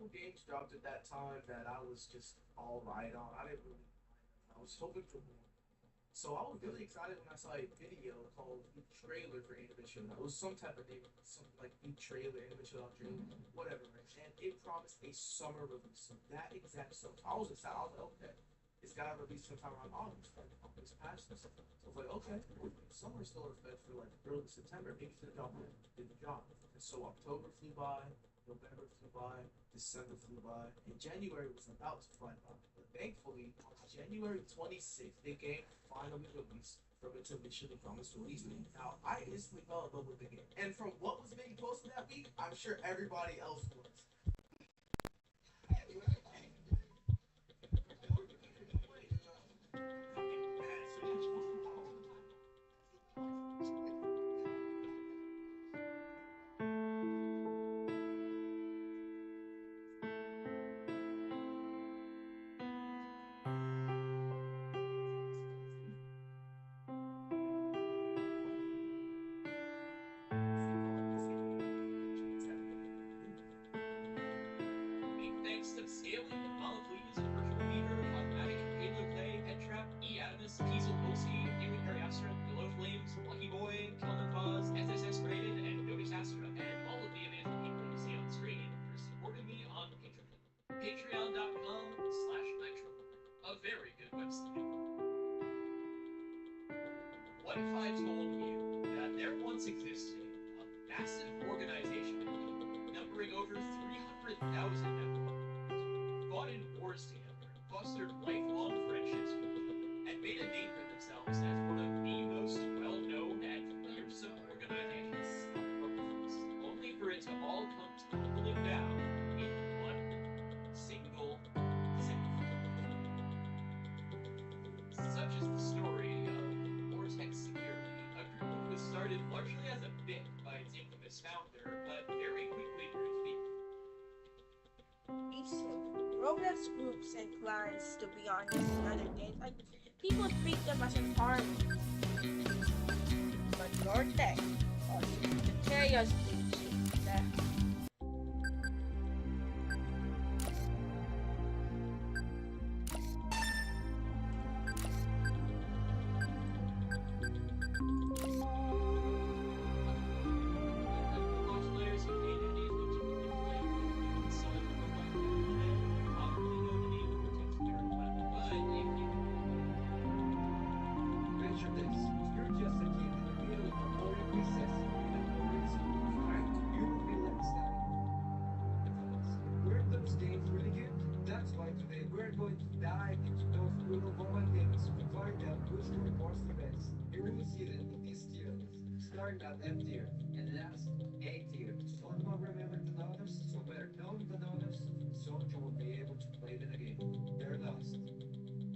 couple games dropped at that time that I was just all right on. I didn't really mind them. I was hoping for more. So I was really excited when I saw a video called the trailer for Animation. It was some type of name, something like the trailer, Animation Dream, whatever, right? And it promised a summer release. So that exact summer. I was excited. I was like, okay, it's got to release sometime around August, like August past and stuff. So I was like, okay, summer's still in for like early September. Maybe the job did the job. And so October flew by, November flew by, December flew by, and January was about to fly by. But thankfully, on January 26th, the game finally released from its initially promised release date. Now, I instantly fell in love with the game. And from what was being posted that week, I'm sure everybody else was. Big thanks to Scaly, Malaplease, Virtual Meter, Cosmetic, Halo Play, Pet Trap, E. Adamus, Piesel Polsky, Daily Periastra, Yellow Flames, Lucky Boy, Kelvin Pause, SSS Graded, and Notice Astra, and all of the amazing people you see on screen for supporting me on Patreon. Patreon.com/Nitro. A very good website. What if I told you that there once existed a massive organization numbering over 300,000 members, fought in wars together, fostered lifelong friendships, and made a name for themselves as one of the most well-known and fearsome organizations of the only for it to all come tumbling down in one single second. Such is the story of Vortex Security, a group that was started largely as a bit by its infamous founder, but very quickly grew to be. Roblox groups and clans, to be honest, in other games, like people treat them as an army. But Vortex, or the Chaos Legion, Picture this. You're just a kid in the middle of a boring recess in a boring school. Right? You will be like studying. Weren't those games really good? That's why today we're going to dive into those brutal mobile games to find out which one was the best. You will see them in this tier list. Starting at F tier and last A tier. Some will remember the others, some better known than others, some you will be able to play them again. They're lost.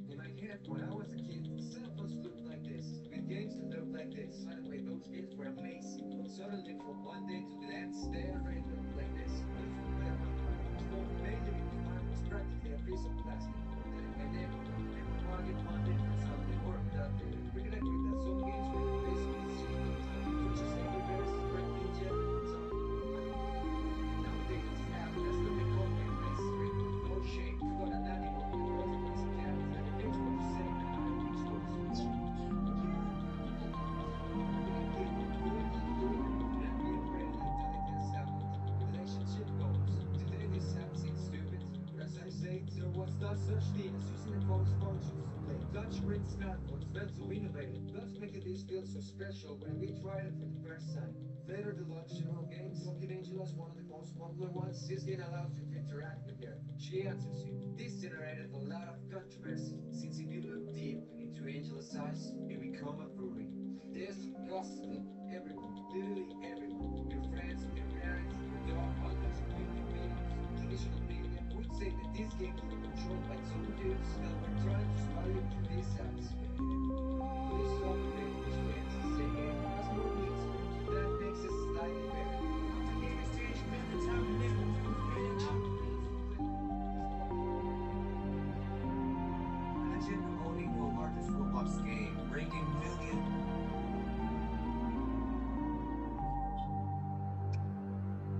In my head, when I was a kid, cell phones looked like this, with games that looked like this. By the way, those games were amazing. But suddenly, from one day to the next, they already looked like this. But from there on, mainly because mine was practically a piece of plastic. And then, every market Monday for something or without it. We can agree that some games were basically cheating, such as Angry Birds, Red Ninja, and so on. Nowadays, it's an app that's what they call a face screen. No shame, you got an animal, your husband's a cat, and it makes what you say in the Irish stores. Relationship goals. Today this sounds stupid, but as I say, there was no such thing as using the phone's functions. Like touchscreen smartphones felt so innovative, thus making this feel so special when we tried it for the first time. Later, the luxury games, Looking Angel as one of the most popular ones, this game allows you to interact with her. She answers you. This generated a lot of controversy, since if you look deep into Angela's eyes, you become a furry. There's gossiping everyone, literally everyone. Your friends, your parents, your dog, others, YouTube videos, traditional media would say that these games were controlled by some dudes that were trying to spy you through these apps. Please stop with it, which friends say game has more needs, that makes it slightly better. Imagine owning the largest Roblox game, bringing millions.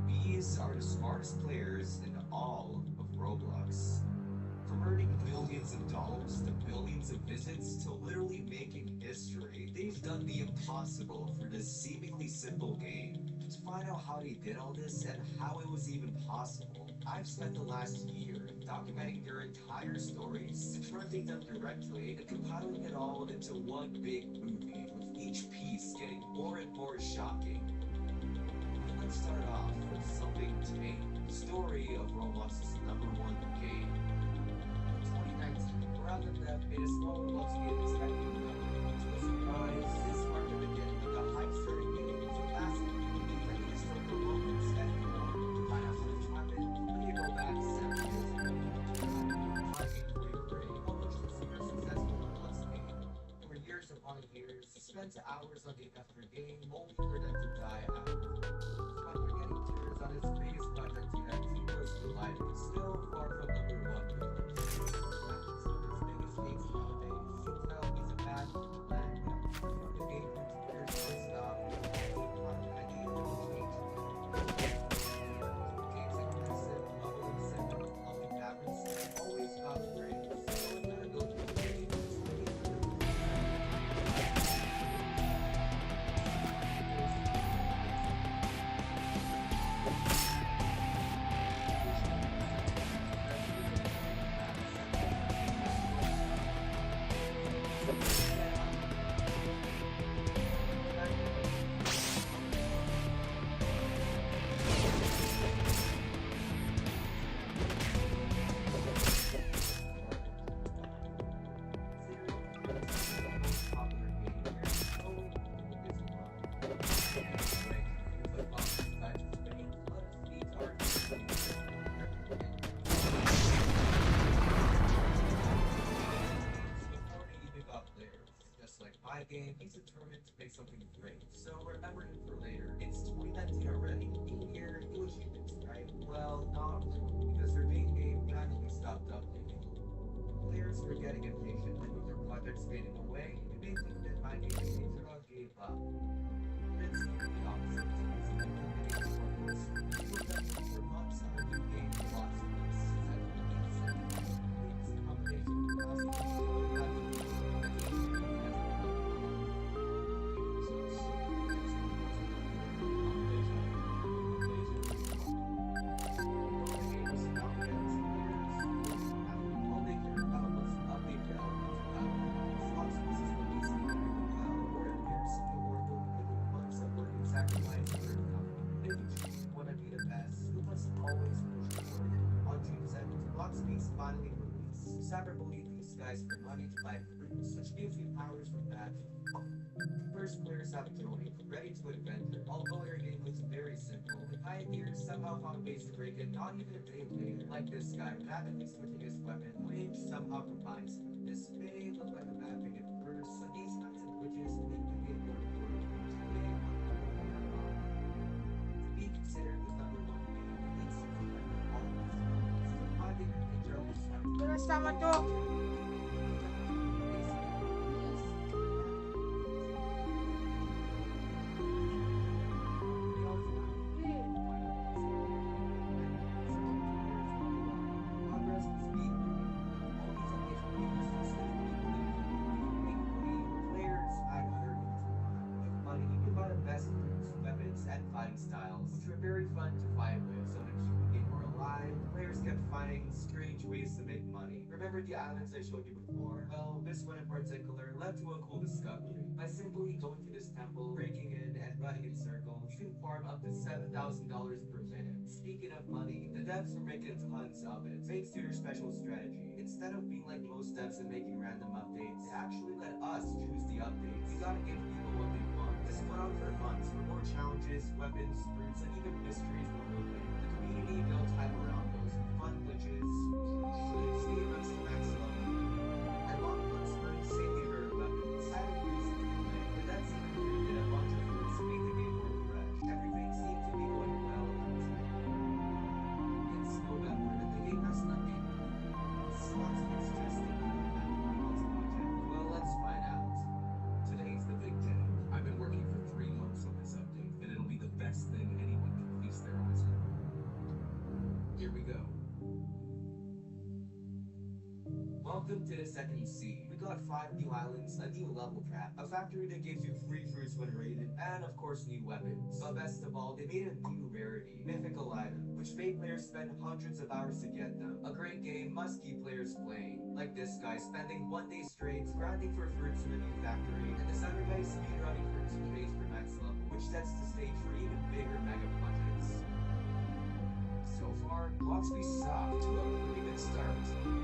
These are the smartest players in all millions of visits to literally making history. They've done the impossible for this seemingly simple game. To find out how they did all this and how it was even possible, I've spent the last year documenting their entire stories, confronting them directly, and compiling it all into one big movie, with each piece getting more and more shocking. Let's start off with something tame. The story of Roblox's #1 game. In 2019, Brad and Dev made a small Roblox game expecting nothing. To a surprise, this marked the beginning of the hype starting game with a massive community, many historical moments, and more. To find out how this happened, we need to go back 7 years ago. Marketing Free, published a super successful Roblox game. For years upon years, he spent hours looking after game, only for them to die out. Despite getting tears on his previous project, yet he was delighted. Still far from #1. Game, he's determined to make something great. So remember him for later. It's 2019 already. In here, new achievements, right? Well, not really, because their main game randomly stopped updating. Players were getting impatient with their projects fading away. It may think that my game literally gave up. Then see the opposite. He was working for months on a new game, lots of this. It's a combination of finally released. Cyber bullied these guys for money to buy fruits, which gives you powers from magic. First players have joined, ready to adventure. Although their game looks very simple, the pioneers somehow found ways to break in not even a day later. Like this guy, rapidly switching his weapon, which somehow combines them. This may look like a bad thing at first, but these kinds of glitches make the game more important. To be considered the #1 game, it's all these finding a joke. Terus sama tuh. Styles, which were very fun to fight with, so to keep the game more alive, players kept finding strange ways to make money. Remember the islands I showed you before? Well, this one in particular led to a cool discovery. By simply going to this temple, breaking in, and running in circles, you can farm up to $7,000 per minute. Speaking of money, the devs were making tons of it, thanks to their special strategy. Instead of being like most devs and making random updates, they actually let us choose the updates. We gotta give people what they want. This went on for months, for more challenges, weapons, fruits, and even mysteries were moving. The community built hype around those fun glitches, speed runs to max level, and long fun spurts safely rare weapons. I haven't recently played, but that's even created a bunch of fruits to make the game more fresh. Everything seemed to be going well until it's November, and the game has nothing. Slots is just another project. Well, let's find out. Today's the big day. I've been working for 3 months on this update, and it'll be the best thing anyone can feast their eyes on. Here we go. Well, Welcome to the second sea. We got 5 new islands, a new level cap, a factory that gives you free fruits when raided, and of course new weapons. But best of all, they made a new rarity, mythical item, which made players spend hundreds of hours to get them. A great game must keep players playing. Like this guy spending 1 day straight grinding for fruits in a new factory, and this other guy speedrunning for 2 days for max level, which sets the stage for even bigger mega projects. So far, Bloxby off to a pretty good start.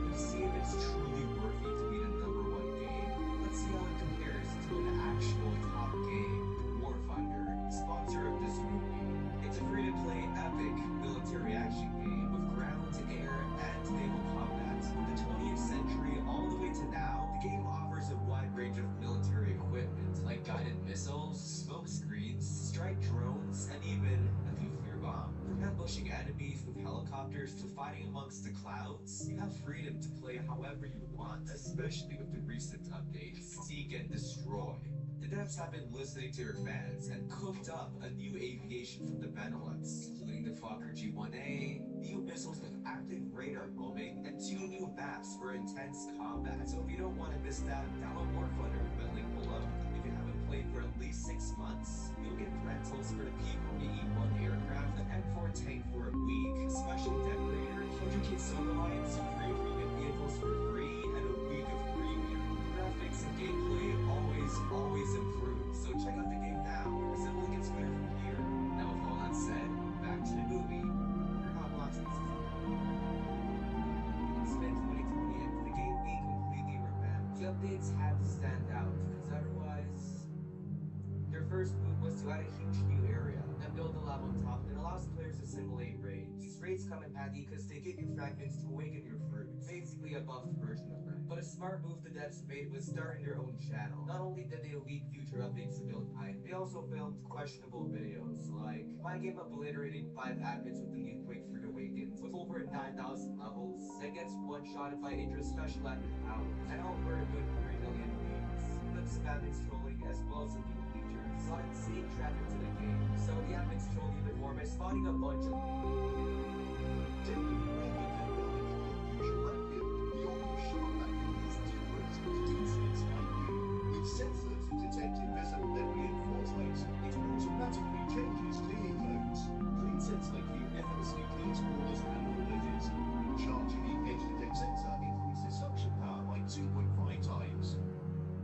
Let's see if it's truly worthy to be the #1 game. Let's see how it compares to an actual top game, War Thunder, sponsor of this movie. It's a free-to-play epic military action game with ground, air, and naval combat. From the 20th century all the way to now, the game offers a wide range of military equipment like guided missiles, smoke screens, strike drones, and even a nuclear bomb. From ambushing enemies with helicopters to fighting amongst the clouds, you have freedom to play however you want, especially with the recent updates, Seek and Destroy. The devs have been listening to their fans and cooked up a new aviation from the Benelux, including the Fokker G1A, new missiles with active radar bombing, and 2 new maps for intense combat. So if you don't want to miss that, download War Thunder with the link below. If you haven't played for at least 6 months, you'll get rentals for the P-40E-1 aircraft, the M4 tank for a week, a special decorator, 100k solar lights, free premium vehicles for free, and a week of premium. Graphics and gameplay always improve, so check out the game now. It simply gets better from here. Now with all that said, back to the movie. You're not watching this. It's been 2020 and the game being completely revamped. The updates had to stand out, because otherwise... Their first move was to add a huge new area and build a lab on top that allows players to simulate raids. These raids come in handy because they give you fragments to awaken your fruit, basically a buffed version of them. But a smart move the devs made was starting their own channel. Not only did they leak future updates to build hype, they also filmed questionable videos, like my game obliterating 5 admins with the new Quick Fruit Awakens with over 9,000 levels, that gets one-shotted by Indra's special admin powers, and all for a good 3 million views. Clips of admins trolling as well as a new feature saw insane traffic to the game, so the admins trolled even more by spawning a bunch of sensors to detect invisible debris and fault lines. It automatically changes cleaning modes. Clean Sense like you effortlessly cleans corners and all edges. Sharp unique edge detect sensor increases suction power by 2.5 times.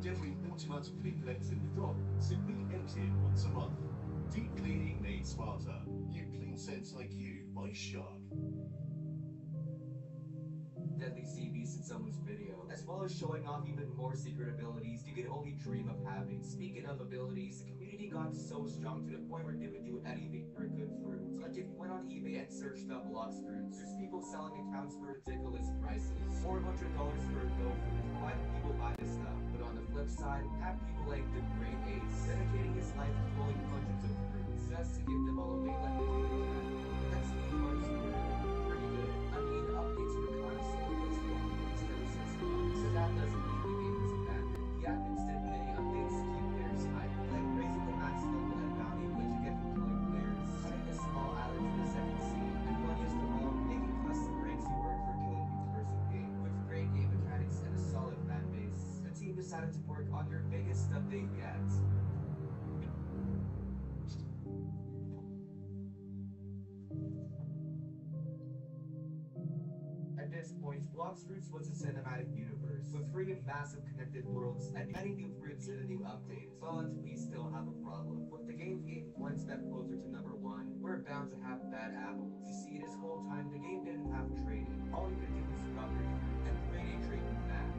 Debris automatically collects in the drop. Simply empty it once a month. Deep cleaning made smarter. New Clean Sense like you by Shark. Deadly sea beasts in someone's video, as well as showing off even more secret abilities you could only dream of having. Speaking of abilities, the community got so strong to the point where they would do anything for a good fruit. Like if you went on eBay and searched up lost fruits, there's people selling accounts for ridiculous prices. $400 for a no fruit. Why do people buy this stuff? But on the flip side, have people like the Great Ace dedicating his life to pulling hundreds of fruits just to give them all away like they do in Japan. The next few months were pretty good. I mean, updates were kind of slow, but still released every 6 months. So that doesn't mean the game was abandoned. The admins did many updates to keep players hyped, like raising the max level and bounty which you get from killing players, adding a small island to the second sea, and funniest of all, making custom ranks you earn for killing each person game. With great game mechanics and a solid fan base, the team decided to work on their biggest update yet. At this point, Blox Fruits was a cinematic universe, with 3 massive connected worlds and many new fruits in a new update. But we still have a problem. With the game being 1 step closer to #1, we're bound to have bad apples. You see, this whole time, the game didn't have trading. All you could do was drop your fruit and create a trading map.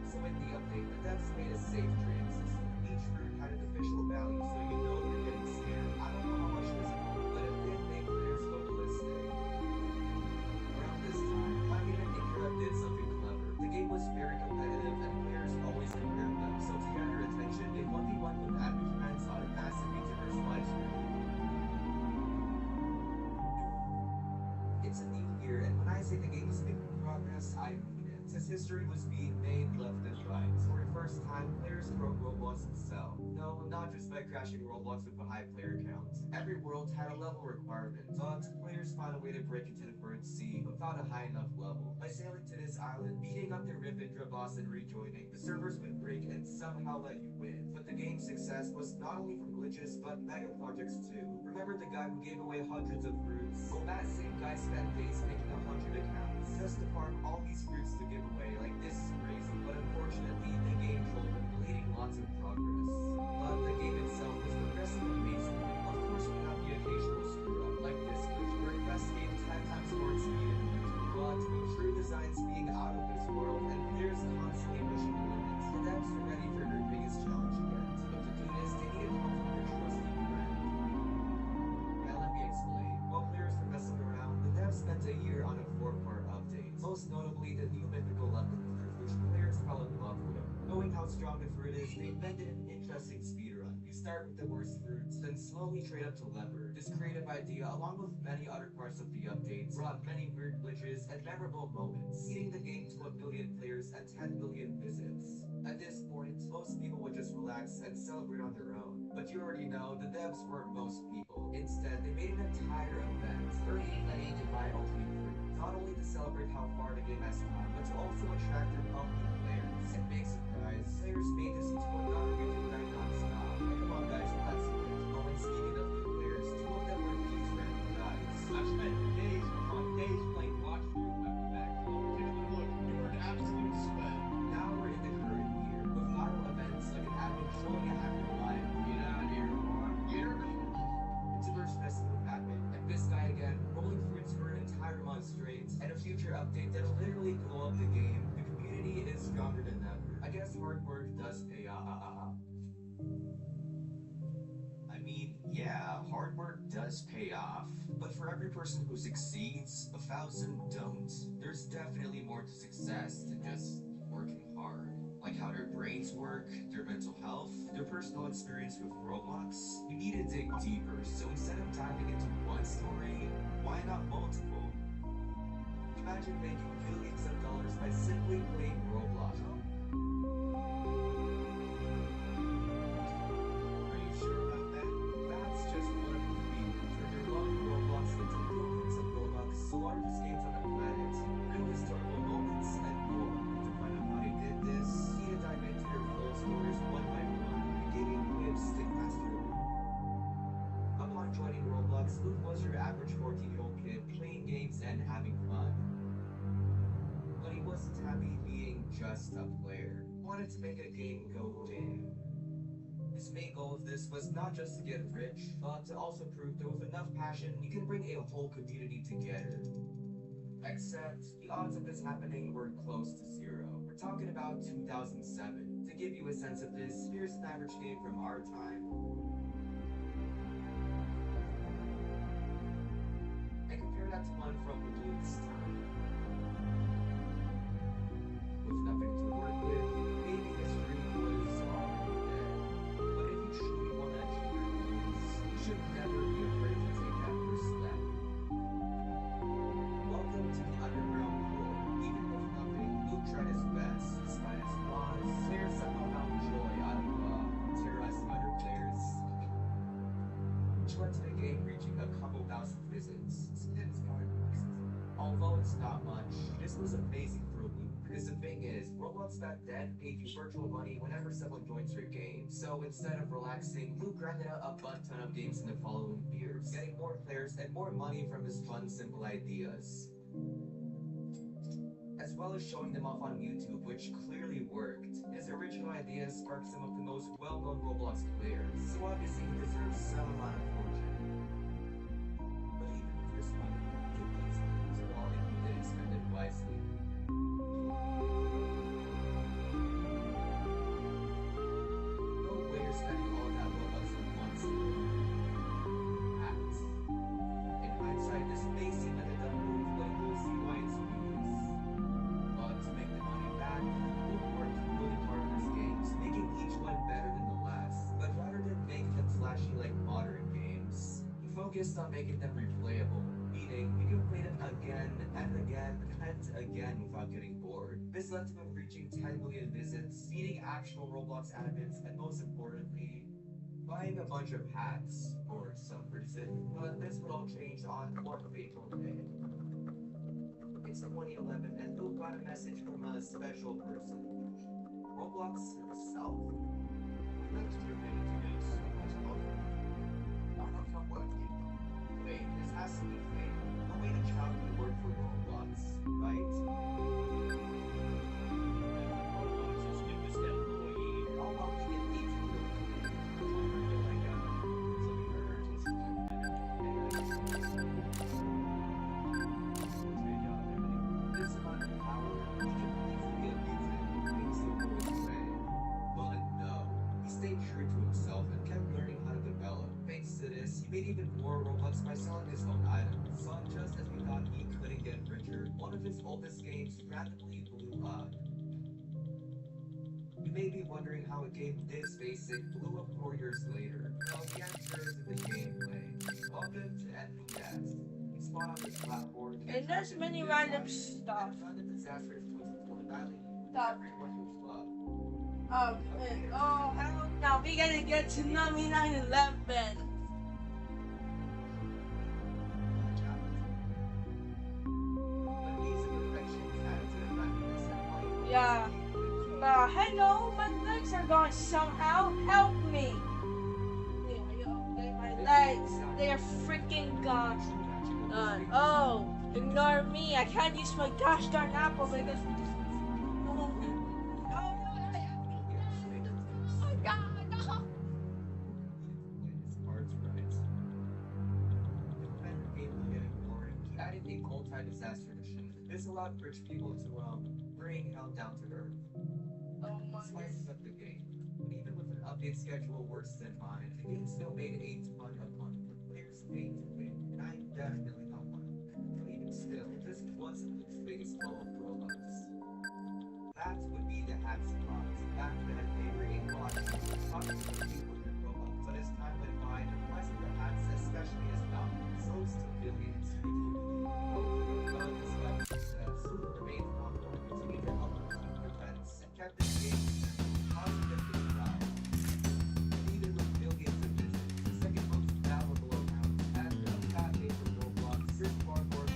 So in the update, the devs made a safe trading system. Each fruit had an official value, so you know you're getting scammed. I don't know how much this cost, but it did make players go ballistic. Around this time, my game and Ikra did something clever. The game was very competitive and players always compared them, so to get their attention, they 1v1 with admin commands on a massive multiverse live stream. It's a new year, and when I say the game is making progress, I mean it. Since history was being made left and right. For the first time, players broke Roblox itself. No, not just by crashing Roblox with a high player count. Every world had a level requirement, but players found a way to break into the at sea without a high enough level. By sailing to this island, beating up the Rivendra boss and rejoining, the servers would break and somehow let you win. But the game's success was not only from glitches, but mega projects too. Remember the guy who gave away hundreds of fruits? Well, that same guy spent days making 100 accounts just to farm all these fruits to give away. Like, this is crazy. But unfortunately, the game trolled him, deleting lots of progress. But the game itself was progressing amazingly. Of course, we have the occasional screw-up, like this glitch, where it pressed game 10 times more speed and but with true designs being out of this world and players constantly pushing the limits, the devs are ready for their biggest challenge yet. But to do this, they needed help from their trusty friend. Now let me explain. While players were messing around, the devs spent a year on a 4-part update. Most notably, the new mythical level fruit, which players fell in love with. Knowing how strong the fruit is, they invented an interesting speedrun. You start with the worst fruits, then slowly trade up to leopard. This creative idea, along with many other parts of the updates, brought many weird glitches and memorable moments, leading the game to 1 billion players and 10 billion visits. At this point, most people would just relax and celebrate on their own. But you already know, the devs weren't most people. Instead, they made an entire event, urging many to buy ultimate fruit, not only to celebrate how far the game has come, but to also attract and help new players. And big surprise, players made this into another YouTube night non-stop. Like, come on guys, let's do it. Oh, and speaking of new players, 2 of them were these random guys. I've spent days upon days playing watch through my back. Look, you were an absolute sweat. Now we're in the current year, with viral events like an admin showing a hacker live. Get out of here, Ron. Get her. YouTubers messing with admin, and this guy again, rolling fruits for an entire month straight, and a future update that'll literally blow up the game. The community is stronger than ever. I guess hard work does pay off. I mean, yeah, hard work does pay off. But for every person who succeeds, 1,000 don't. There's definitely more to success than just working hard. Like how their brains work, their mental health, their personal experience with Roblox. We need to dig deeper, so instead of diving into one story, why not multiple? Imagine making billions of dollars by simply playing Roblox. Are you sure about that? That's just one of the features where they're running Roblox into billions of Robux, the largest games on the planet, real historical moments, and more. To find out how they did this, you need to dive into their full stories one by one, and give you clips stick faster. Upon joining Roblox, Luke was your average 14-year-old kid playing games and having fun. But he wasn't happy being just a player. He wanted to make a game go big. His main goal of this was not just to get rich, but to also prove that with enough passion, you can bring a whole community together. Except, the odds of this happening were close to zero. We're talking about 2007. To give you a sense of this, here's an average game from our time. And compare that to one from Luke's time. With nothing to work with, maybe history was already dead. But if you truly want to achieve your goals, you should never be afraid to take that first step. Welcome to the underground world. Even with nothing, Luke tried his best. Despite his flaws, players somehow found joy out of terrorizing other players. Which led to the game reaching a couple thousand visits. Although it's not much, this was amazing for Luke. Because the thing is, Roblox back then paid you virtual money whenever someone joins your game. So instead of relaxing, Luke grinded out a butt ton of games in the following years, getting more players and more money from his fun, simple ideas. As well as showing them off on YouTube, which clearly worked. His original ideas sparked some of the most well-known Roblox players, so obviously he deserves some amount of fortune. But even with this money, he could easily lose it all if he didn't spend it wisely. No way you're spending all that Robux in one single act. In hindsight, this may seem like a dumb move, but you'll see why it's genius. But to make the money back, Luke worked really hard on his games, making each one better than the last. But rather than making them flashy like modern games, he focused on making them replayable, meaning you can play them again and again and again without getting bored. This led to him reaching 10 million visits, beating actual Roblox admins, and most importantly, buying a bunch of hats for some reason. But this would all change on one fateful day. got a message from a special person. Roblox itself? Let's do a minute to get someone's coffee. I'm not working. Wait, this has to be fake. No way to child would work for Roblox, right? Roblox is newest employee. How about we get these real quick? I feel like something urgent. This amount of power should easily abuse it. Things don't go his way. But no, he stayed true to himself and kept learning how to develop. Thanks to this, he made even more Robux by selling his own items. But just as we thought he couldn't get richer, one of his oldest games randomly blew up. You may be wondering how a game this basic blew up 4 years later. Well, the answer is in the gameplay. Welcome to Ending Death. You spawn on this platform. And there's many random stuff. Random disasters will annihilate Stop. everyone who's loved. Oh, hell no, we gotta get to 9911. But these imperfections added to the randomness and light. Yeah. Hello, my legs are gone somehow. Help me. My legs, they are freaking gone. Oh, ignore me. I can't use my gosh darn apple because. Oh, God, no. Parts right. The better game will get ignored. He added a multi-disaster mission. This allowed rich people to bring hell down to earth. Oh my Spices up the game. But even with an update schedule worse than mine, the game still made a ton of money. Players paid to win, and I definitely not one. But even still, this wasn't the biggest blow of Robux. That would be the hat spots. Back then, they were a lot cheaper, talking to people with their Robux. But as time went by, the price of the hats, especially as dominant, rose to billions. But despite success, remained popular, continued to help keep events, and kept the game positively alive. And even with billions of visits, the second most valuable account had a fat pay for Roblox is far more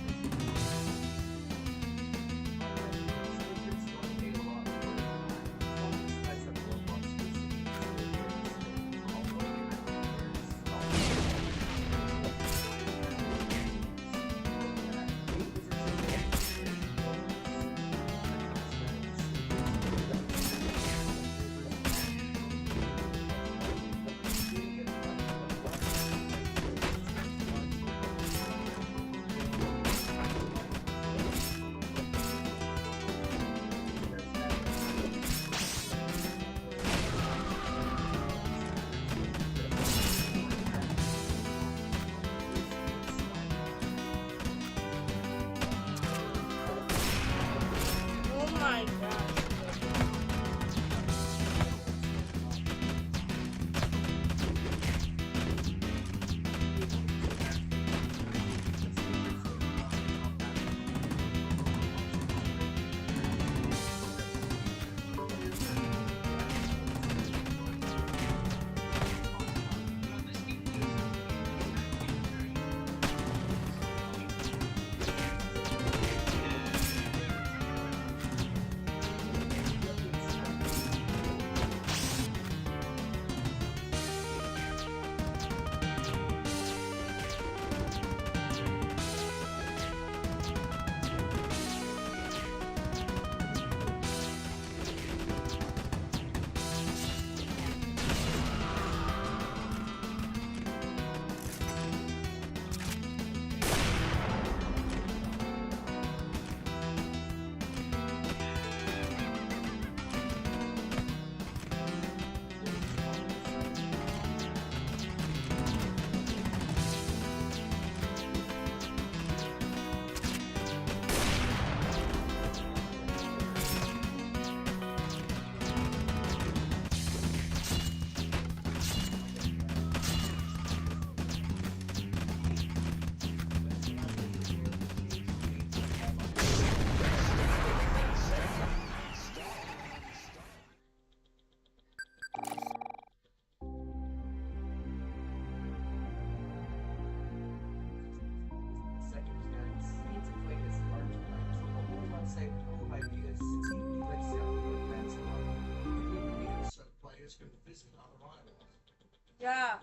Yeah.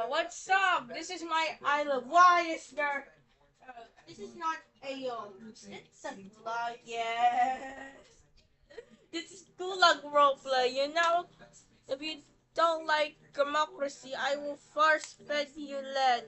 What's up? This is my island. Why is there? This is not a It's a gulag. Yes. This is gulag roleplay. You know, if you don't like democracy, I will force fed you lead.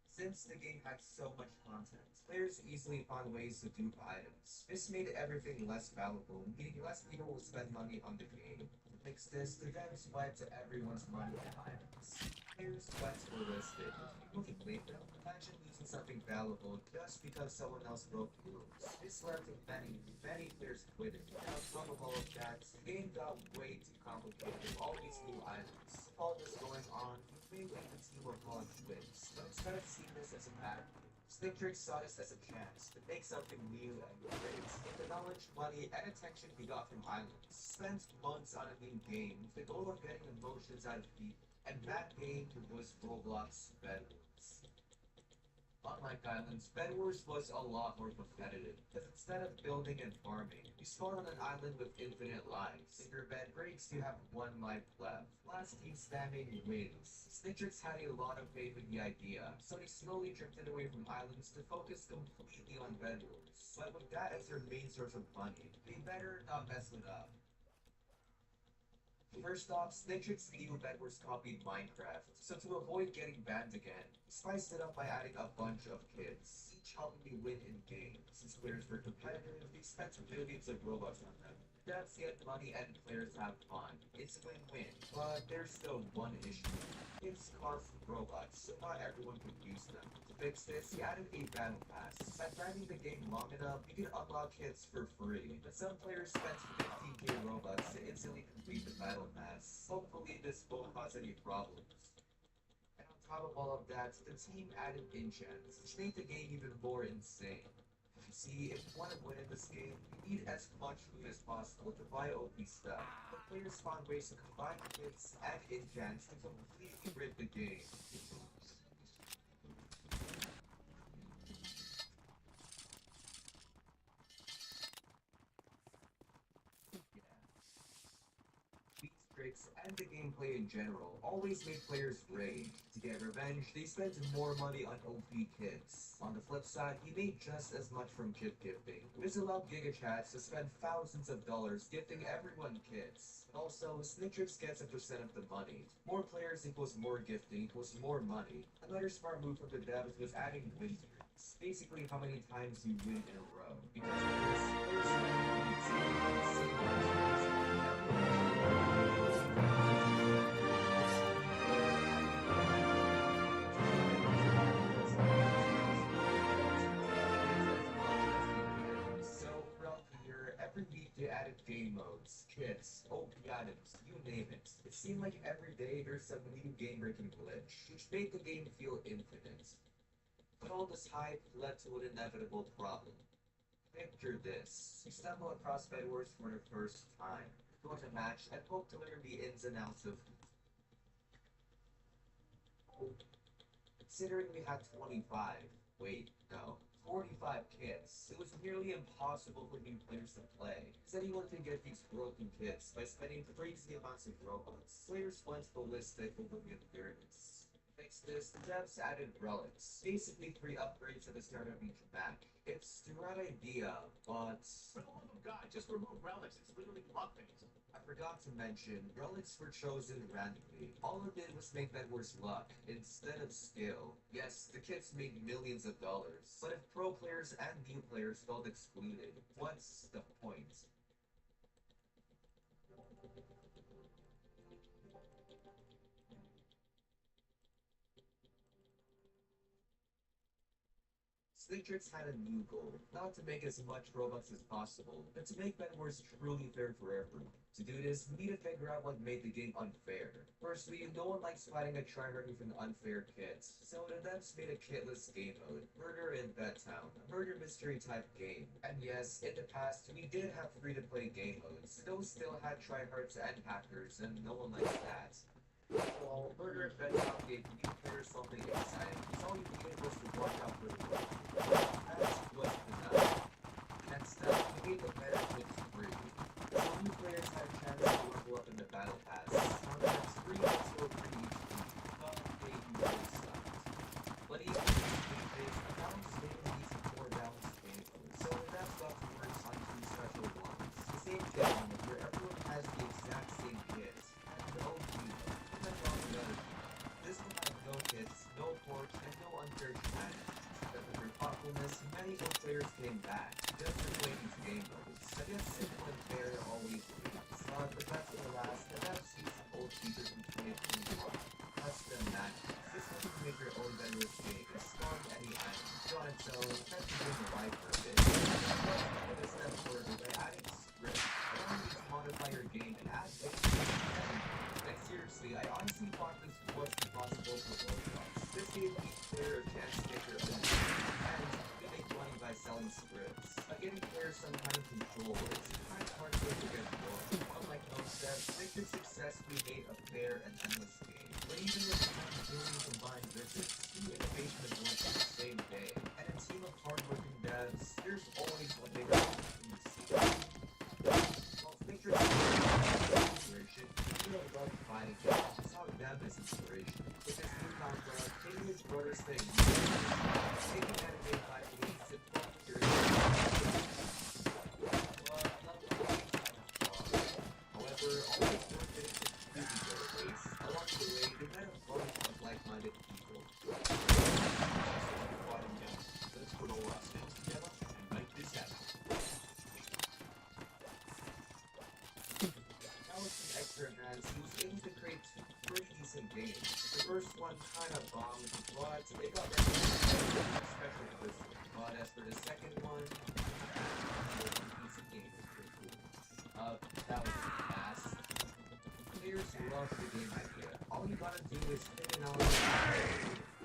Since the game had so much content, players easily found ways to dupe items. This made everything less valuable, meaning less people will spend money on the game. To fix this, the devs wiped everyone's money and items. Players went ballistic. People can blame them. Imagine losing something valuable just because someone else broke the rules. This led to many players quitting. And on top of all of that, the game got way too complicated with all these new items. All this going on, we made the team were calling quits. But instead of seeing this as a bad thing, Snicktrix saw this as a chance to make something new and great. In the knowledge, money, and attention we got from Islands, spent months on a new game with the goal of getting emotions out of people. And that game was Roblox Bed Wars. Unlike Islands, Bed Wars was a lot more competitive, because instead of building and farming, you spawn on an island with infinite lives. If your bed breaks, you have one life left. Last team standing wins. Snicktrix had a lot of faith in the idea, so they slowly drifted away from islands to focus completely on Bed Wars. But with that as their main source of money, they better not mess it up. First off, Snicktrix knew Bed Wars copied Minecraft, so to avoid getting banned again, he spiced it up by adding a bunch of kids, each helping me win in games. Since players were competitive, they spent millions of Robux on them. Devs get money and players have fun. It's a win-win, but there's still one issue. Kids cost Robux, so not everyone could use them. To fix this, he added a battle pass. By grinding the game long enough, you can unlock hits for free, but some players spent 15k Robux to instantly complete the battle pass. Hopefully this won't cause any problems. And on top of all of that, the team added enchants, which made the game even more insane. You see, if you want to win in this game, you need as much food as possible to buy OP stuff. But players found ways to combine kits and enchants to completely rid the game. These tricks and the gameplay in general always made players rage. To get revenge, they spent more money on OP kits. On the flip side, he made just as much from kit gifting. This allowed GigaChats to spend thousands of dollars gifting everyone kits. Also, Snicktrix gets a percent of the money. More players equals more gifting equals more money. Another smart move from the devs was adding win streaks. Basically, how many times you win in a row. Because of this, every week they added game modes, kits, OP items, you name it. It seemed like every day there's some new game-breaking glitch, which made the game feel infinite. But all this hype led to an inevitable problem. Picture this. You stumble across Bed Wars for the first time, go to match, and hope to learn the ins and outs of... Considering we had 25, wait, no, 45 kits, it was nearly impossible for new players to play, because anyone could get these broken kits by spending crazy amounts of Robux. Players went ballistic over the appearance. To fix this, the devs added relics, basically 3 upgrades at the start of each match. It's the right idea, but... For the love of God, just remove relics. It's literally luck-based. I forgot to mention, relics were chosen randomly. All it did was make Bed Wars luck, instead of skill. Yes, the kits made millions of dollars, but if pro players and new players felt excluded, what's the point? Snicktrix had a new goal, not to make as much Robux as possible, but to make Bed Wars truly fair for everyone. To do this, we need to figure out what made the game unfair. Firstly, no one likes fighting a tryhard with an unfair kit, so the devs made a kitless game mode, Murder in Bedtown, a murder mystery type game. And yes, in the past, we did have free-to-play game modes. Those still had tryhards and hackers, and no one likes that. Well, Murder in Bedtown gave new players something exciting, because all you needed was to watch out for the world. That was enough. Next up, we made the meta kits free. So new players had a chance to level up in the truthfulness, many good players came back just to play these game modes. I guess simple and fair always wins. But that's the last, and that's using old features from 2021. Custom matches. This one you can make your own vendor's game and spawn any item. On its own, that's doing the right for a bit. But a step further by adding script. Allow you to modify your game and add things. Like seriously, I honestly thought this wasn't possible for Roblox. This gave each player a chance to get their own and to make money by selling scripts. By giving players some kind of control, it's kind of hard to get more. Unlike most steps, Victor successfully made a fair and endless game. But even with 10 billion combined visits, new innovation is launched on the same day. And a team of hardworking devs, there's always a bigger opportunity to see. While Victor's inspiration, you know, love fighting games. It's how them is inspiration. With this new contract, taking his brother's thing, taking anime by police and volunteers. However, all this work didn't completely go to waste. Along the way, they met a bunch of like-minded people. Bottom down. Let's put all our skills together and make this happen. Now with some extra hands, he was able to create two pretty decent games. The first one kind of bombed, but it got recognized, especially for this one. But as for the second one, decent game was pretty cool. That was fast. Players love the game idea. All you gotta do is pick an element.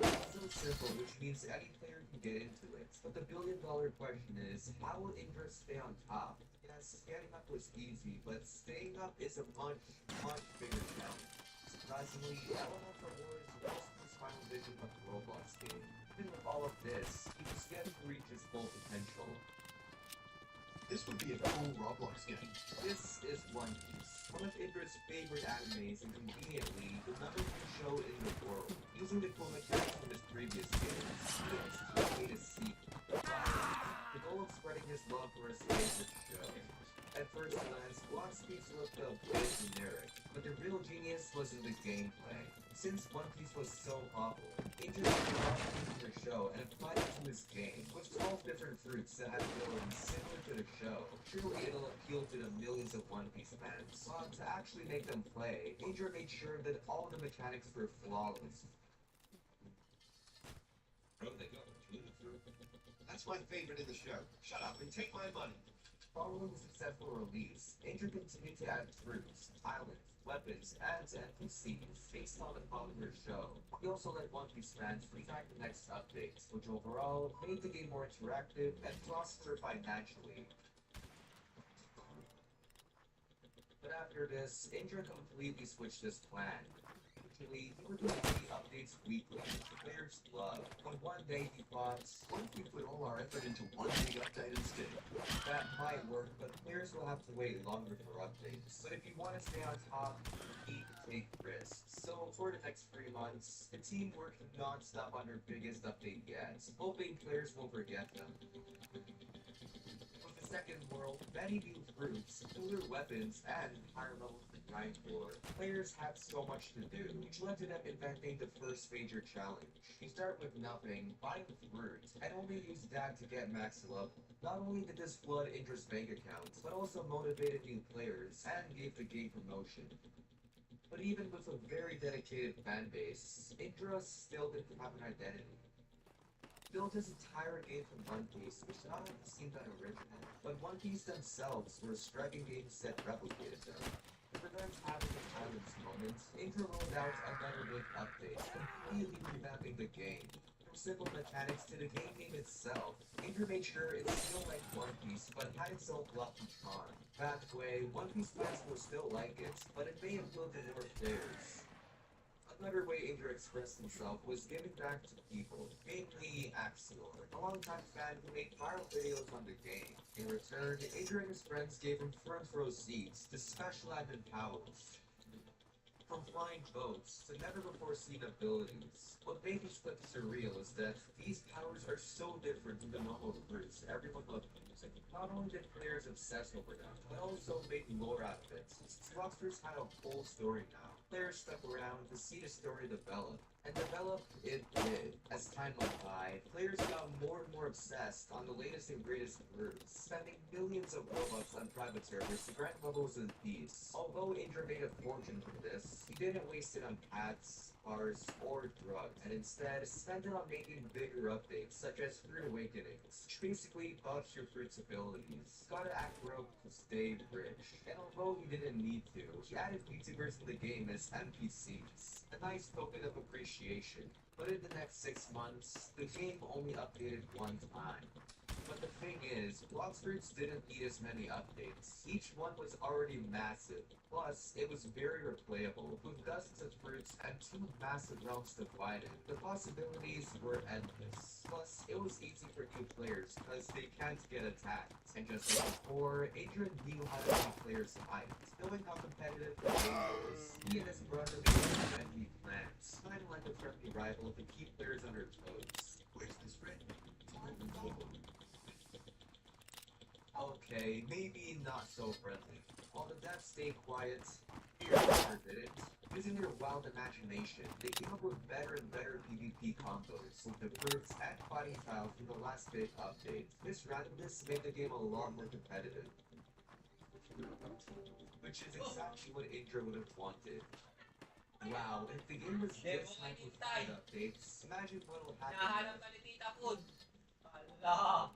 It's so simple, which means any player can get into it. But the billion-dollar question is, how will Indra stay on top? Yes, getting up was easy, but staying up is a much, much bigger challenge. Surprisingly, Eleanor for War is most of his final vision of the Roblox game. Even with all of this, he was yet to reach his full potential. This would be a cool Roblox game. This is One Piece, one of Indra's favorite animes and conveniently the number one show in the world. Using the cool mechanics from his previous games, he made a sequel. The goal of spreading his love for his favorite show. At first glance, One Piece looked a bit generic, but the real genius was in the gameplay. Since One Piece was so popular, Indra took a lot from the show and applied it to his game, with 12 different fruits that had abilities similar to the show. Surely it'll appeal to the millions of One Piece fans. But to actually make them play, Indra made sure that all the mechanics were flawless. That's my favorite in the show. Shut up and take my money. Following the successful release, Indra continued to add fruits, islands, weapons, and NPCs based on the popular show. He also let One Piece fans retract the next updates, which overall made the game more interactive and prosper financially. But after this, Indra completely switched his plan. Usually, he would do updates weekly, which players loved. But one day he thought, What if we put all our effort into one big update instead? that might work, but players will have to wait longer for updates. But if you want to stay on top, you need to take risks. So for the next 3 months, the team worked non-stop on their biggest update yet, hoping players will forget them. With the second world, many new fruits, cooler weapons, and higher levels to grind for, players had so much to do, which led to them inventing the first major challenge. You start with nothing, buy the fruit, and only use that to get max level. Not only did this flood Indra's bank account, but also motivated new players and gave the game promotion. But even with a very dedicated fan base, Indra still didn't have an identity. Built his entire game from One Piece, which not only seemed unoriginal, but One Piece themselves were striking games that replicated them. To prevent having an islands moment, Indra rolled out another big update, completely revamping the game. From simple mechanics to the game itself, Indra made sure it's still like One Piece, but had its own luck and charm. That way, One Piece fans will still like it, but it may appeal to more players. Another way Indra expressed himself was giving back to people, namely Axior, a longtime fan who made viral videos on the game. In return, Indra and his friends gave him front row seats to special admin powers. From flying boats to never-before-seen abilities. What made these clips surreal is that these powers are so different from the normal fruits everyone loved using. Not only did players obsess over them, but also made lore out of it. Monsters had a whole story now. Players stuck around to see the story develop. And develop it did. As time went by, players got more and more obsessed on the latest and greatest fruits, spending millions of Robux on private servers to grant levels of peace. Although Indra made a fortune from this, he didn't waste it on pets, cars, or drugs, and instead spent it on making bigger updates, such as Fruit Awakenings, which basically buffs your fruit's abilities. Gotta act broke to stay rich. And although he didn't need to, he added VTubers in the game as NPCs. A nice token of appreciation. But in the next 6 months, the game only updated one time. But the thing is, Blox Fruits didn't need as many updates. Each one was already massive. Plus, it was very replayable, with dozens of fruits and 2 massive realms divided. The possibilities were endless. Plus, it was easy for new players, because they can't get attacked. And just like before, Adrian knew how to make players fight. Knowing how competitive the game was, he and his brother made friendly plans, kind of like a friendly rival to keep players on their toes. Where's this friend? Okay, maybe not so friendly. While the devs stayed quiet, Fear never did it. Using their wild imagination, they came up with better and better PvP combos with the fruits and fighting styles from the last big update. This randomness made the game a lot more competitive. Which is exactly what Indra would have wanted. Wow, if the game was this type of fight updates, imagine what'll happen. Nahanap ka ni Tita Food. Ala.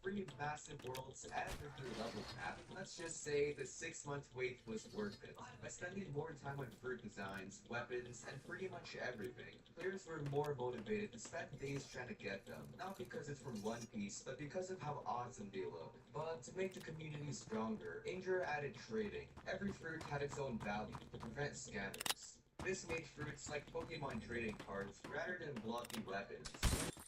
Three massive worlds and a new level cap. Let's just say the 6-month wait was worth it. By spending more time on fruit designs, weapons, and pretty much everything, players were more motivated to spend days trying to get them. Not because it's from One Piece, but because of how awesome they look. But to make the community stronger, Indra added trading. Every fruit had its own value to prevent scammers. This made fruits like Pokemon trading cards rather than blocky weapons.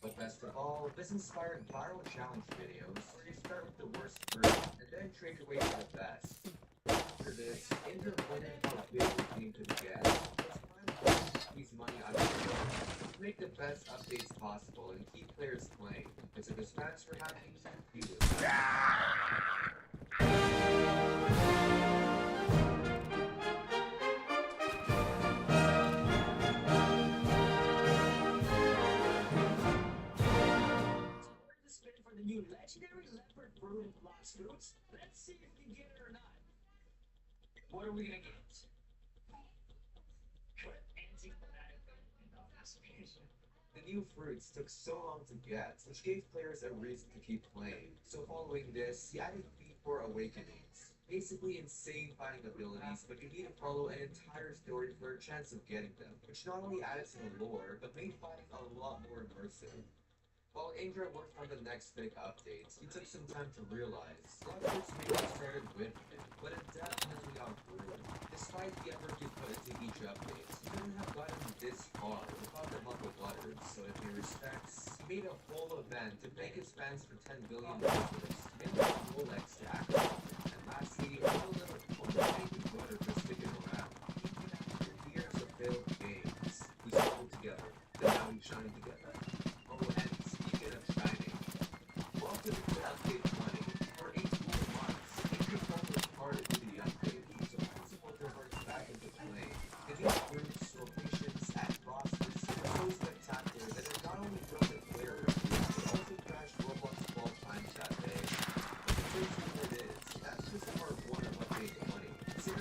But best of all, this inspired viral challenge videos where you start with the worst fruit and then trade your way to the best. After this, Indra wondered how big the game could get. It was time to squeeze money out of the game to make the best updates possible and keep players playing. Because if his fans were happy, he was happy. For the new legendary leopard fruit and Blox Fruits. Let's see if we get it or not. What are we gonna get? The new fruits took so long to get, which gave players a reason to keep playing. So following this, he added Fruit Awakenings. Basically insane fighting abilities, but you need to follow an entire story for a chance of getting them, which not only added to the lore, but made fighting a lot more immersive. While Indra worked on the next big updates, he took some time to realize Blox maybe started with him, but it definitely outgrew him. Despite the effort he put into each update, he couldn't have gotten this far without the help of others, so in many respects, he made a whole event to thank his fans for 10 billion dollars, made a Rolex stack, and lastly, a little thank you brother for sticking around. Even after years of failed games, we struggled together, and now we shine together. Oh, and speaking of shining, welcome to update 20. For 8 more months, Indra was part of the update, so please put their hearts back into play. The new fruits, locations, and bosses were so spectacular that it not only broke the player reviews, but also crashed Roblox 12 times that day. But the crazy thing is, that's just part 1 of update 20. 6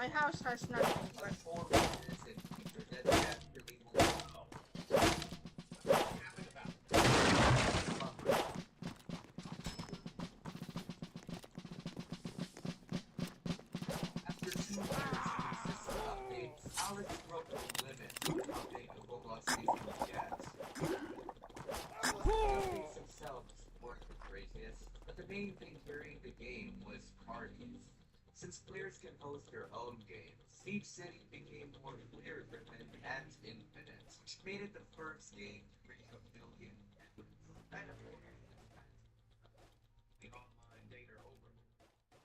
My house has nothing. But 4 witnesses and feature that definitely will After 2 years of consistent updates, Alex broke the limit of how big the Roblox season gets. The updates themselves weren't the craziest, but the main thing during the game was parties. Since players can host their own games, each city became more player-driven and infinite, which made it the first game to reach a billion members. The online data over.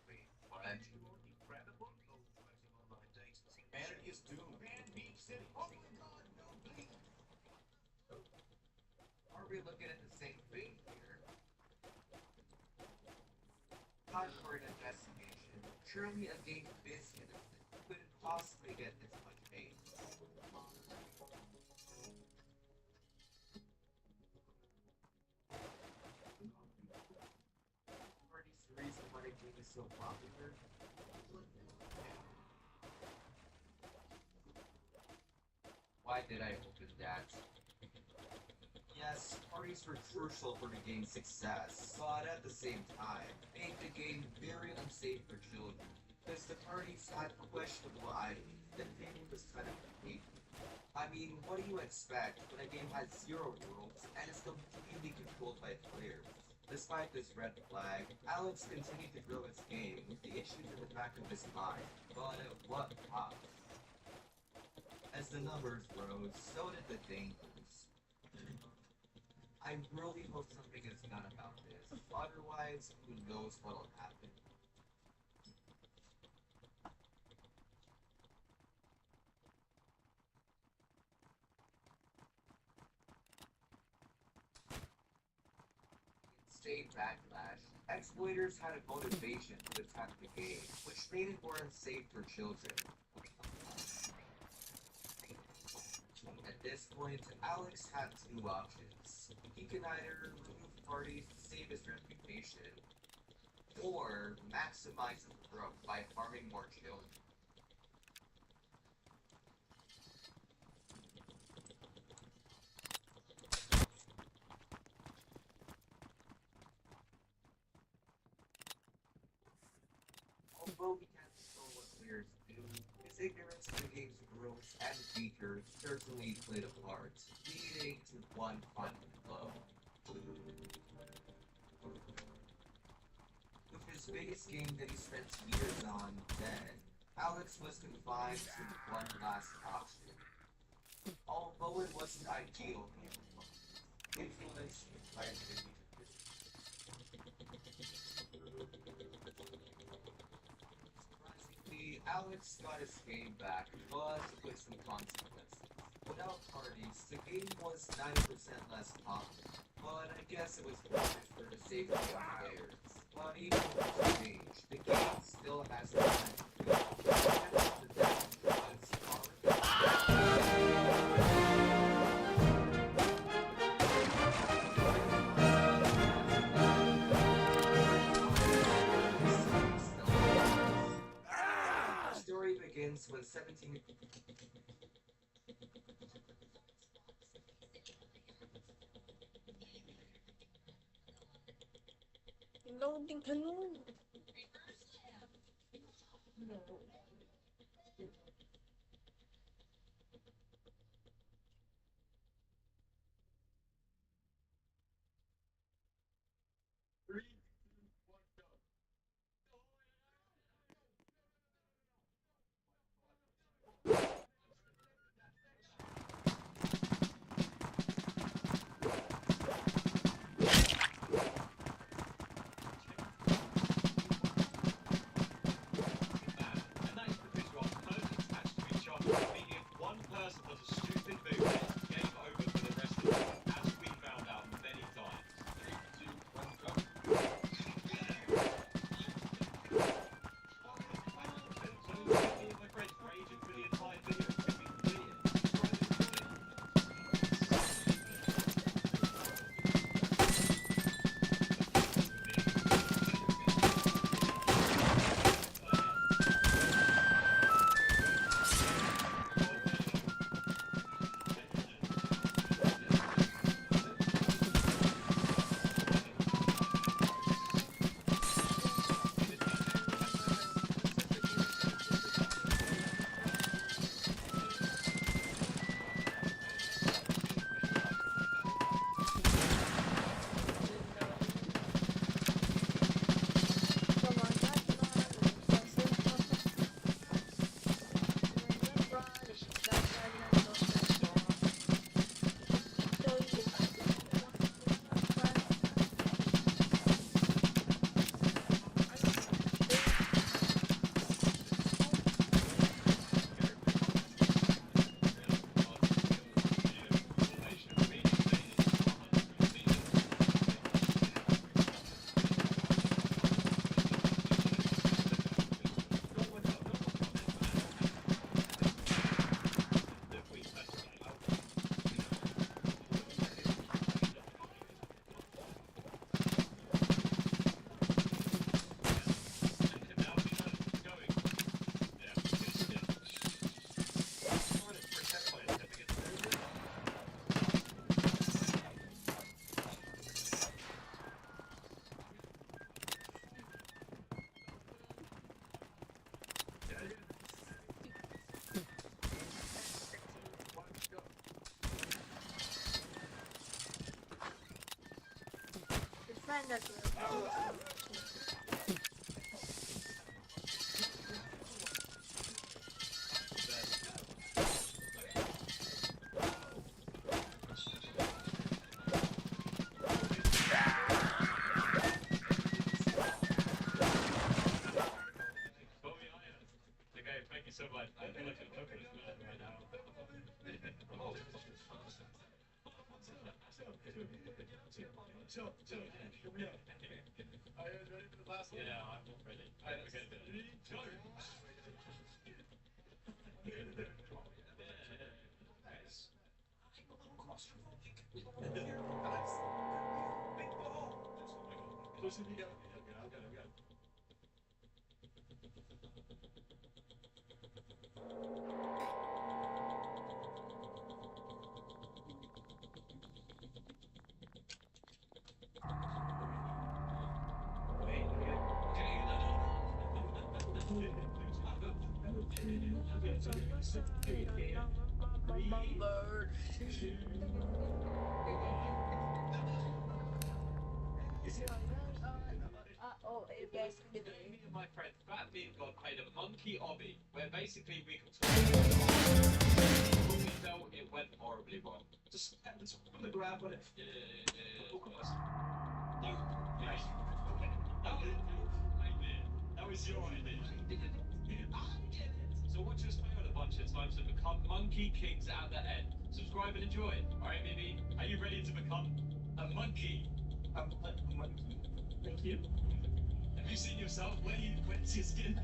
Wait, what? Incredible. Online data. Humanity is doomed. Oh my god, no, please. Are we looking at the same thing here? Time for an investigation. Surely a game this innocent couldn't possibly get this much hate. Party's the reason why the game is so popular. Why did I open that? Yes, parties were crucial for the game's success, but at the same time, made the game very unsafe for children, because the parties had questionable items that maybe was kind of unique. I mean, what do you expect when a game has 0 rules and is completely controlled by players? Despite this red flag, Alex continued to grow his game with the issues in the back of his mind, but at what cost? As the numbers rose, so did the dangers. I really hope something is done about this, otherwise, who knows what'll happen. State backlash, exploiters had a motivation to attack the game, which made it more unsafe for children. At this point, Alex had 2 options. He could either remove parties to save his reputation, or maximize his growth by farming more children. Although he can't control what players do, his ignorance of the game's rules and features certainly played a part, leading to one final blow. With his biggest game that he spent years on dead, Alex was confined to one last option. Although it wasn't ideal, influence by Surprisingly, Alex got his game back, but with some consequences. Without parties, the game was 90% less popular, but I guess it was worth it for the safety of players. But even with the change, the game still has the potential to be the damage was already. The story begins when 17 Loading ka nun. A That's Okay, thank you so much. I feel like I'm cooking right now. Are you guys ready for the last one? Yeah, I'm ready. Alright, we're gonna do it. Nice. Closer to you. Okay. you guys can do Me and my friend Fat Bean got played a monkey obby, where basically we controlled but we know it went horribly wrong. Just put the grab on it. Of course. No, yes. That was your idea. So watch us fail a bunch of times to become monkey kings at the end. Subscribe and enjoy. Alright, Mimi, are you ready to become a monkey? A monkey. Thank you. Have you seen yourself? Where's your skin?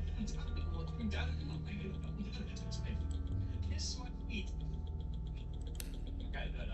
Kiss my feet. Okay, no,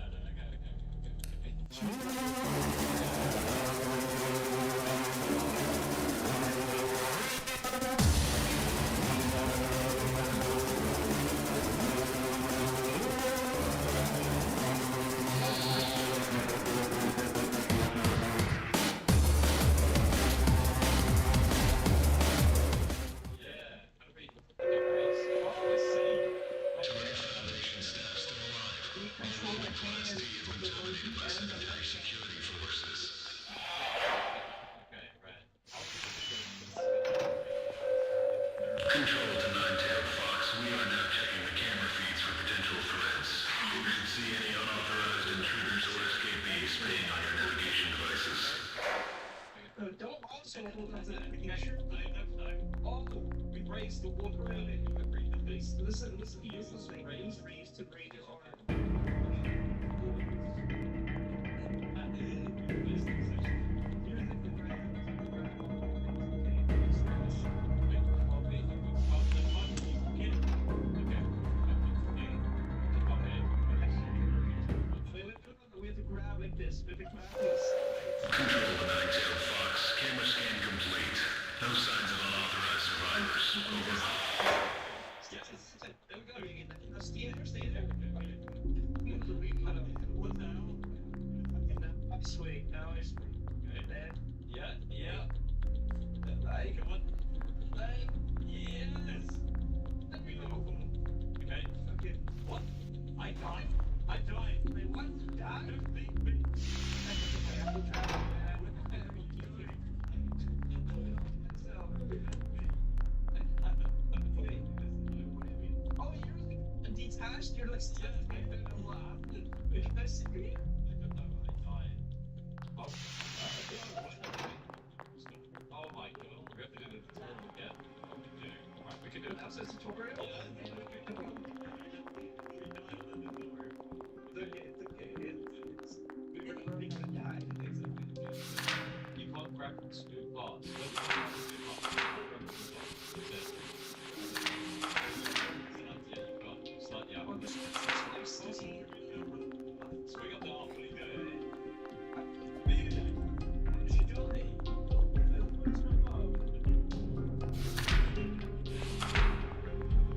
Control to Nine-Tailed Fox. We are now checking the camera feeds for potential threats. If you see any unauthorized intruders or escapees, ping on your navigation devices. Don't also hold on to that. Oh, we raised the water earlier. You agreed with this. Listen. Raise to raise your arm. We have to grab like this. We have to grab this. Control to Nine-Tailed Fox. Camera scan complete. No signs of unauthorized survivors. Over. There we go. Stay there. I'm sweet. Now I swing. Okay, then. Yeah. Like, Come on. Like, yes. let me go. Okay. Okay. What? I died. Wait, what? Die? I have to travel. Oh, you're like detached? You're like stuck in a lab. I see. Oh my god, we're going to do the tutorial again. Alright, we can do it now. That's a tutorial? We're gonna die. You can't grab two parts. Slightly out. Swing up the arm, what are you doing?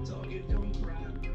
So you don't grab.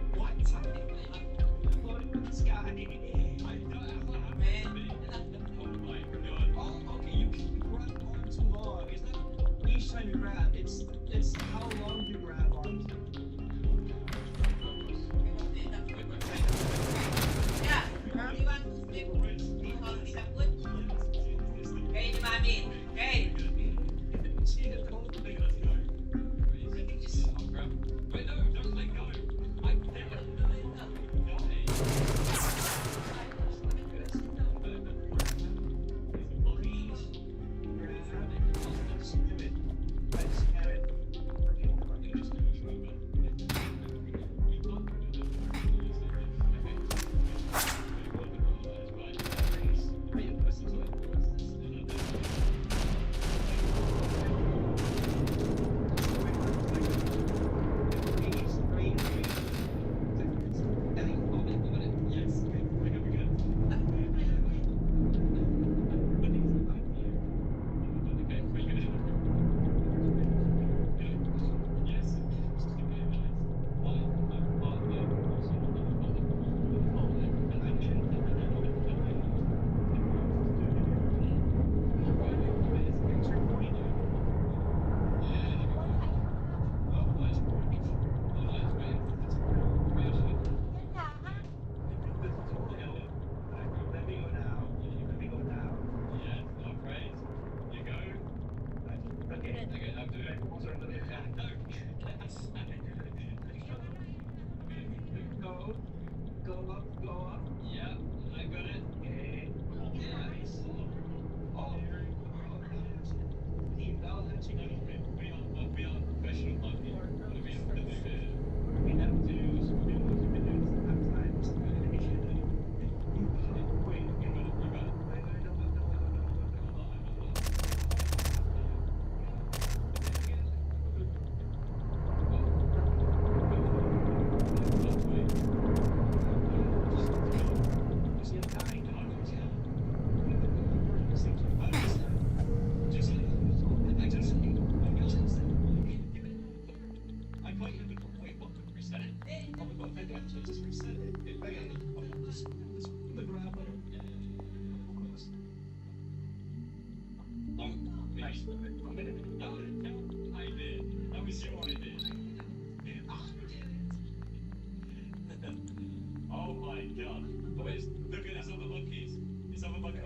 Oh my god. Oh, wait, look at this other monkeys. This other monkey.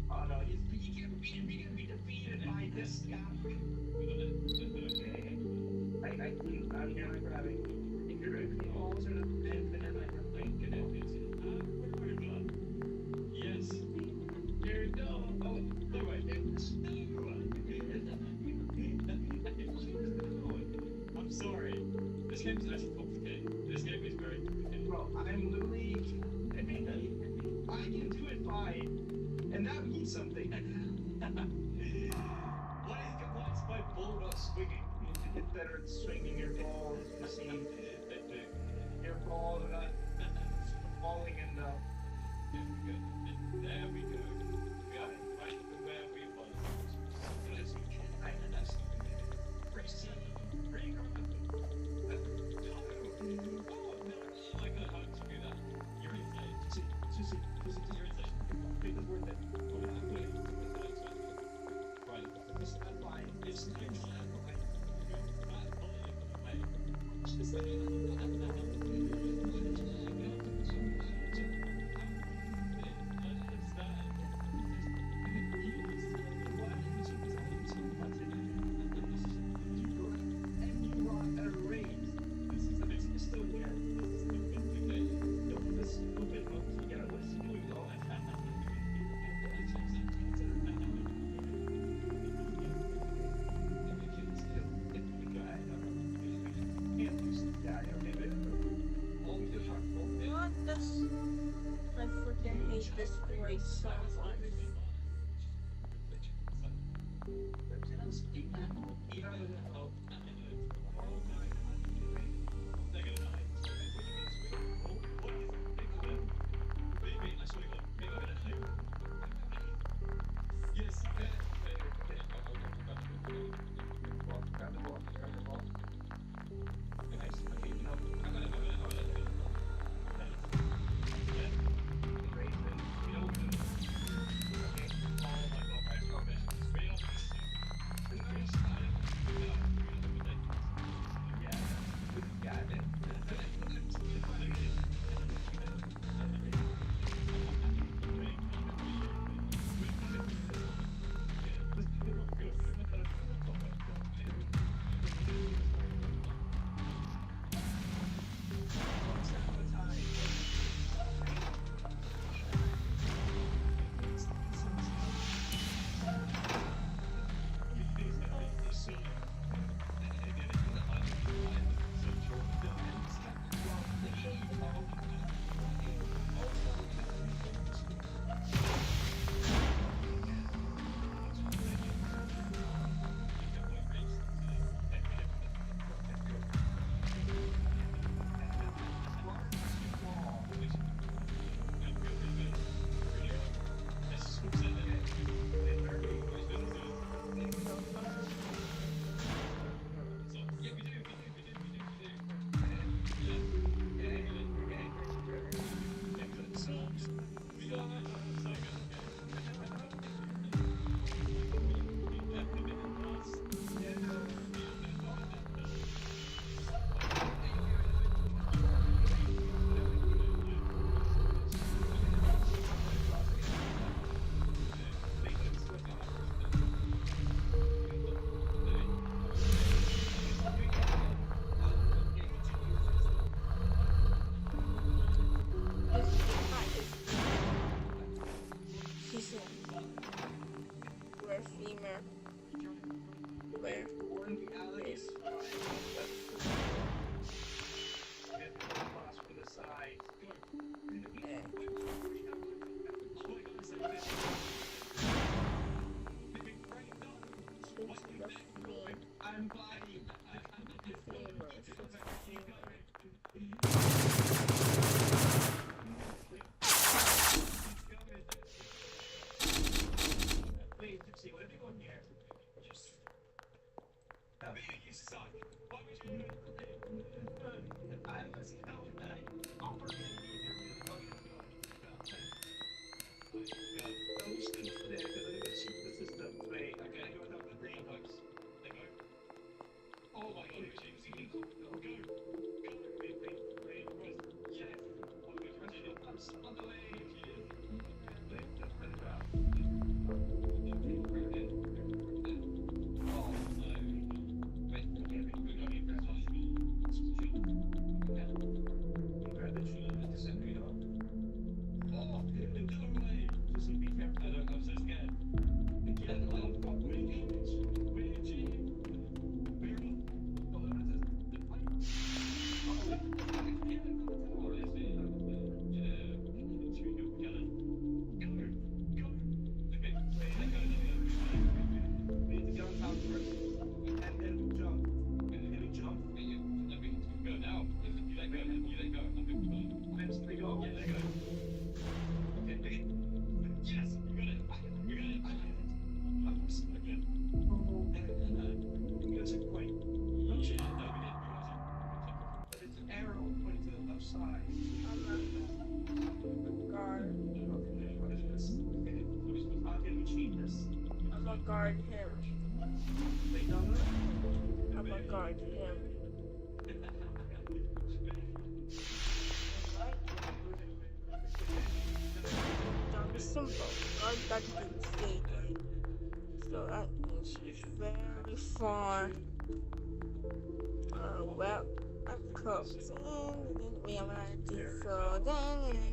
Oh no, he can't be defeated by this guy. Okay. I'm gonna grab it. If you're ready, balls are the infinite, I can think it. Yes. Here we go. Oh, look right there. I'm sorry. This game is actually complicated. This game is very complicated. Bro, I'm literally. I can do it fine. And that means something. Why is my ball not swinging? You need to get better at swinging your balls. You see, your balls are not falling enough. There we go. We are right where we want. Oh my god, how did you do that? You're insane. You're insane. Right. It's not fine. It's not fine. What does I freaking hate this voice so much. Where femur. Where is I'm buying. Wait, Gypsy, what are they going here? Just... You suck. Why would you do it? I was Oh my god, go. Yes. I'm on the way. I'ma guard him. I'ma guard him. Sounds simple. Guard that thing's gateway. So that means he's very far. Well, I'm close. We have an idea. So then.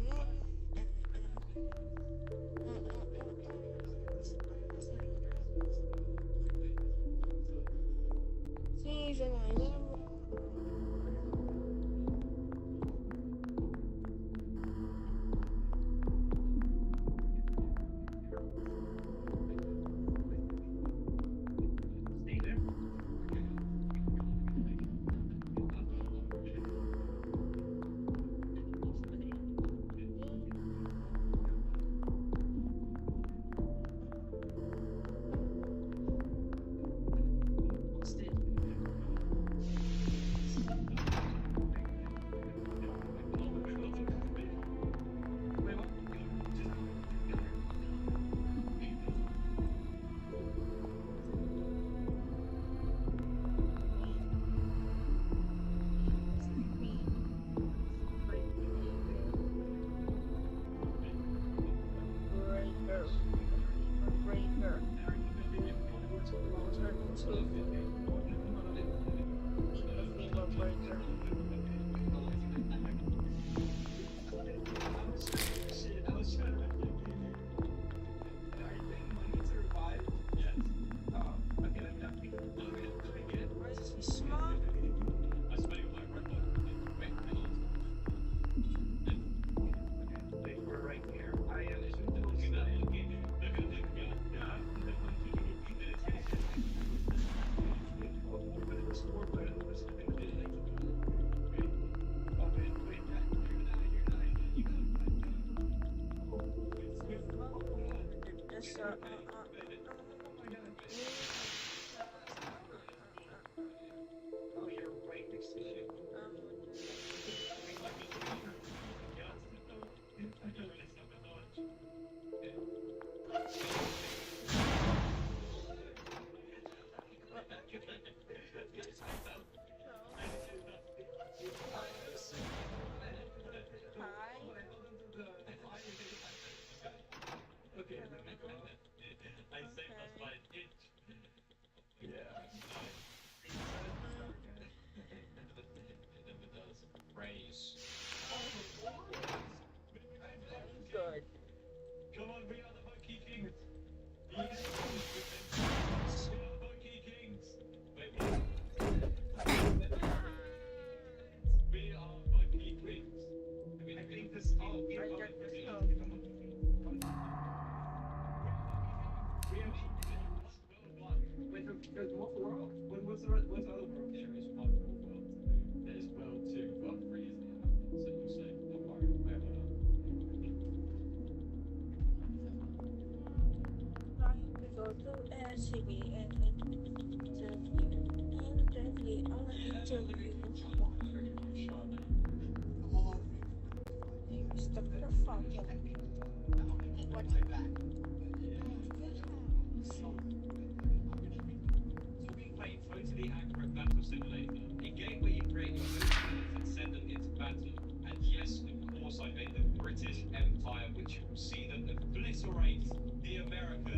interview. Mr. Perfect. What? Play totally accurate battle simulator, a game where you create your own units and send them into battle. And yes, of course, I meant the British Empire, which you will see them obliterate the Americans.